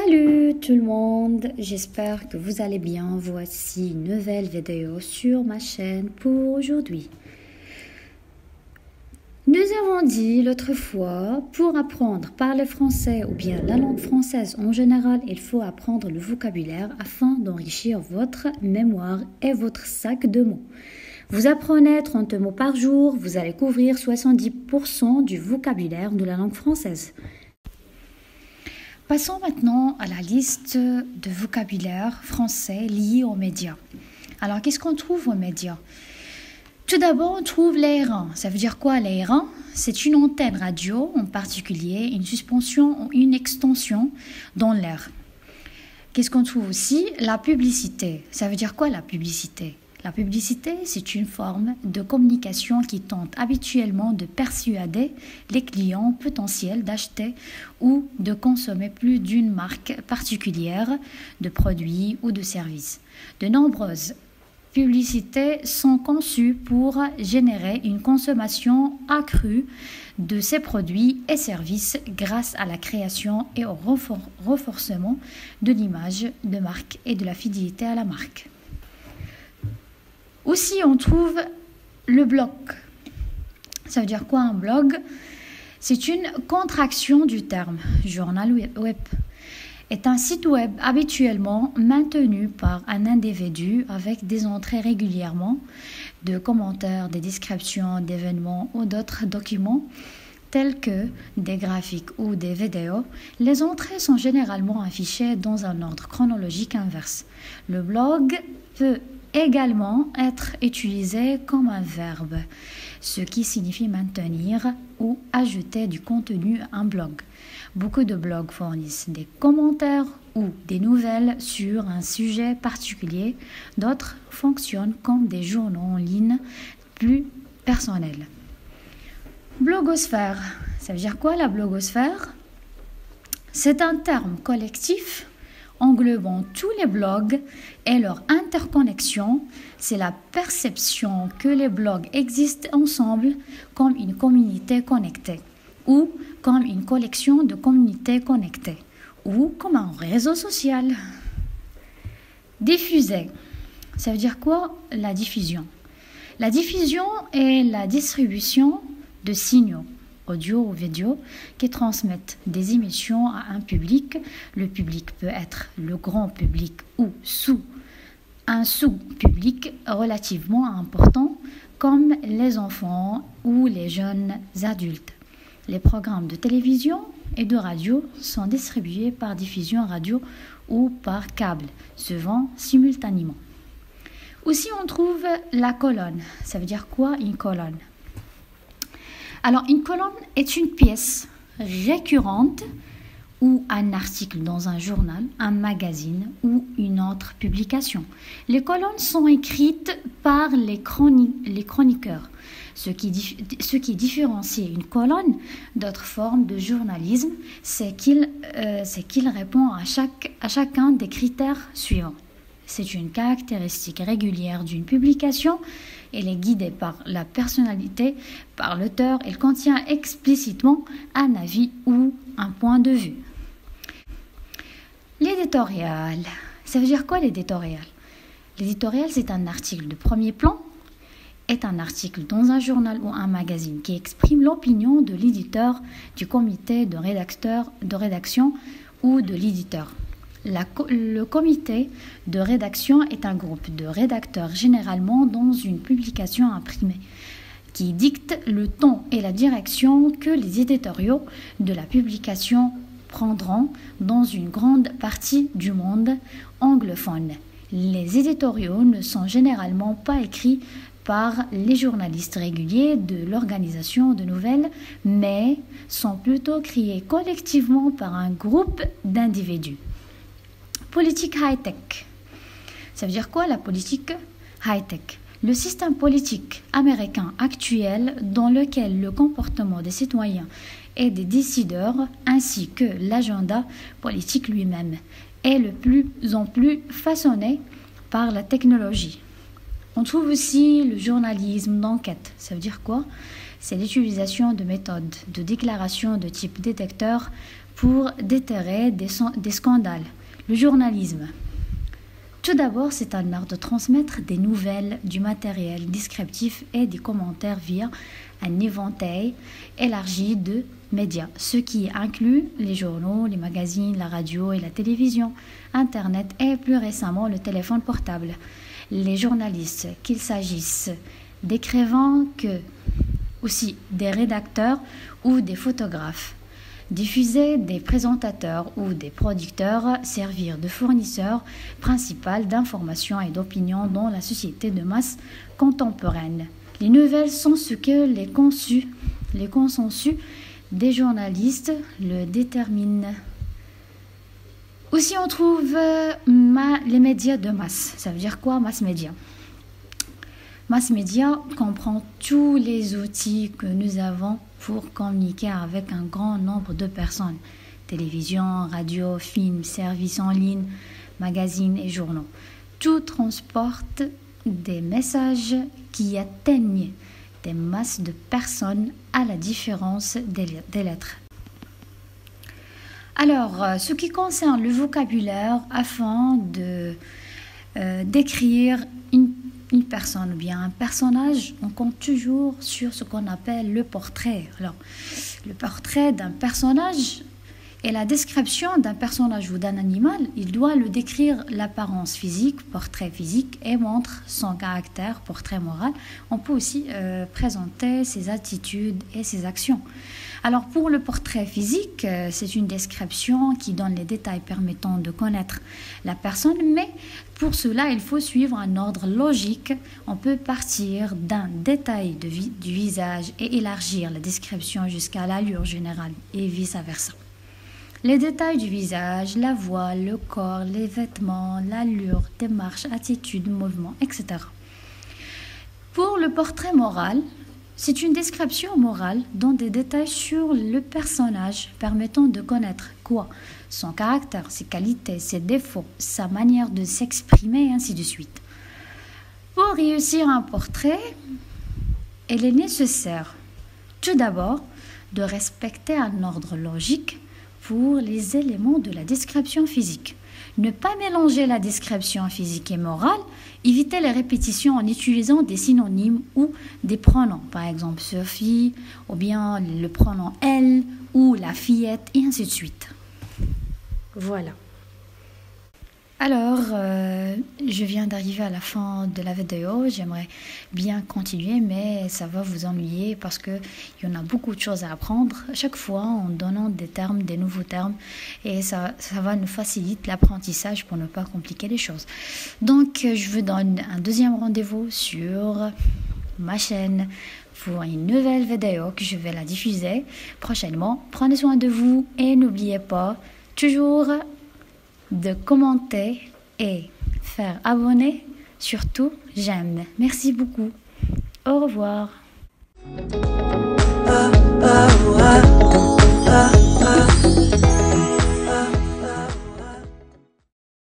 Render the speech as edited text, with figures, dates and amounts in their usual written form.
Salut tout le monde, j'espère que vous allez bien. Voici une nouvelle vidéo sur ma chaîne pour aujourd'hui. Nous avons dit l'autre fois, pour apprendre à parler français ou bien la langue française en général, il faut apprendre le vocabulaire afin d'enrichir votre mémoire et votre sac de mots. Vous apprenez 30 mots par jour, vous allez couvrir 70% du vocabulaire de la langue française. Passons maintenant à la liste de vocabulaire français liés aux médias. Alors, qu'est-ce qu'on trouve aux médias? Tout d'abord, on trouve l'aérin. Ça veut dire quoi l'aérin? C'est une antenne radio, en particulier une suspension ou une extension dans l'air. Qu'est-ce qu'on trouve aussi? La publicité. Ça veut dire quoi la publicité? La publicité, c'est une forme de communication qui tente habituellement de persuader les clients potentiels d'acheter ou de consommer plus d'une marque particulière de produits ou de services. De nombreuses publicités sont conçues pour générer une consommation accrue de ces produits et services grâce à la création et au renforcement de l'image de marque et de la fidélité à la marque. Aussi, on trouve le blog. Ça veut dire quoi un blog? C'est une contraction du terme journal web. Est un site web habituellement maintenu par un individu avec des entrées régulièrement de commentaires, des descriptions d'événements ou d'autres documents tels que des graphiques ou des vidéos. Les entrées sont généralement affichées dans un ordre chronologique inverse. Le blog peut également être utilisé comme un verbe, ce qui signifie maintenir ou ajouter du contenu à un blog. Beaucoup de blogs fournissent des commentaires ou des nouvelles sur un sujet particulier. D'autres fonctionnent comme des journaux en ligne plus personnels. Blogosphère. Ça veut dire quoi la blogosphère? C'est un terme collectif englobant tous les blogs et leur interconnexion. C'est la perception que les blogs existent ensemble comme une communauté connectée ou comme une collection de communautés connectées ou comme un réseau social. Diffuser. Ça veut dire quoi la diffusion? La diffusion est la distribution de signaux audio ou vidéo qui transmettent des émissions à un public. Le public peut être le grand public ou un sous-public relativement important comme les enfants ou les jeunes adultes. Les programmes de télévision et de radio sont distribués par diffusion radio ou par câble, souvent simultanément. Aussi, on trouve la colonne. Ça veut dire quoi une colonne? Alors, une colonne est une pièce récurrente ou un article dans un journal, un magazine ou une autre publication. Les colonnes sont écrites par les chroniqueurs. Ce qui différencie une colonne d'autres formes de journalisme, c'est qu'il répond à chacun des critères suivants. C'est une caractéristique régulière d'une publication. Elle est guidée par la personnalité, par l'auteur. Elle contient explicitement un avis ou un point de vue. L'éditorial. Ça veut dire quoi l'éditorial? L'éditorial, c'est un article de premier plan, est un article dans un journal ou un magazine qui exprime l'opinion de l'éditeur, du comité de rédaction ou de l'éditeur. Le comité de rédaction est un groupe de rédacteurs généralement dans une publication imprimée qui dicte le ton et la direction que les éditoriaux de la publication prendront dans une grande partie du monde anglophone. Les éditoriaux ne sont généralement pas écrits par les journalistes réguliers de l'organisation de nouvelles, mais sont plutôt créés collectivement par un groupe d'individus. Politique high-tech. Ça veut dire quoi la politique high-tech? Le système politique américain actuel dans lequel le comportement des citoyens et des décideurs ainsi que l'agenda politique lui-même est de plus en plus façonné par la technologie. On trouve aussi le journalisme d'enquête. Ça veut dire quoi? C'est l'utilisation de méthodes de déclaration de type détecteur pour déterrer des scandales. Le journalisme. Tout d'abord, c'est un art de transmettre des nouvelles, du matériel descriptif et des commentaires via un éventail élargi de médias, ce qui inclut les journaux, les magazines, la radio et la télévision, Internet et plus récemment le téléphone portable. Les journalistes, qu'il s'agisse d'écrivains que aussi des rédacteurs ou des photographes, diffuser des présentateurs ou des producteurs, servir de fournisseurs principal d'informations et d'opinions dans la société de masse contemporaine. Les nouvelles sont ce que les consensus des journalistes le déterminent. Aussi, on trouve les médias de masse. Ça veut dire quoi, mass média? Mass média comprend tous les outils que nous avons pour communiquer avec un grand nombre de personnes. Télévision, radio, films, services en ligne, magazines et journaux. Tout transporte des messages qui atteignent des masses de personnes à la différence des lettres. Alors, ce qui concerne le vocabulaire, afin de décrire une personne ou bien un personnage, on compte toujours sur ce qu'on appelle le portrait. Alors, le portrait d'un personnage et la description d'un personnage ou d'un animal, il doit le décrire l'apparence physique, portrait physique, et montre son caractère, portrait moral. On peut aussi présenter ses attitudes et ses actions. Alors pour le portrait physique, c'est une description qui donne les détails permettant de connaître la personne, mais pour cela, il faut suivre un ordre logique. On peut partir d'un détail du visage et élargir la description jusqu'à l'allure générale et vice-versa. Les détails du visage, la voix, le corps, les vêtements, l'allure, démarche, attitude, mouvement, etc. Pour le portrait moral, c'est une description morale dont des détails sur le personnage permettant de connaître quoi? Son caractère, ses qualités, ses défauts, sa manière de s'exprimer et ainsi de suite. Pour réussir un portrait, il est nécessaire tout d'abord de respecter un ordre logique pour les éléments de la description physique. Ne pas mélanger la description physique et morale, éviter les répétitions en utilisant des synonymes ou des pronoms, par exemple Sophie, ou bien le pronom elle, ou la fillette, et ainsi de suite. Voilà. Alors, je viens d'arriver à la fin de la vidéo. J'aimerais bien continuer, mais ça va vous ennuyer parce qu'il y en a beaucoup de choses à apprendre. À chaque fois, en donnant des termes, des nouveaux termes, et ça va nous faciliter l'apprentissage pour ne pas compliquer les choses. Donc, je vous donne un deuxième rendez-vous sur ma chaîne pour une nouvelle vidéo que je vais la diffuser prochainement. Prenez soin de vous et n'oubliez pas toujours de commenter et faire abonner, surtout j'aime. Merci beaucoup. Au revoir.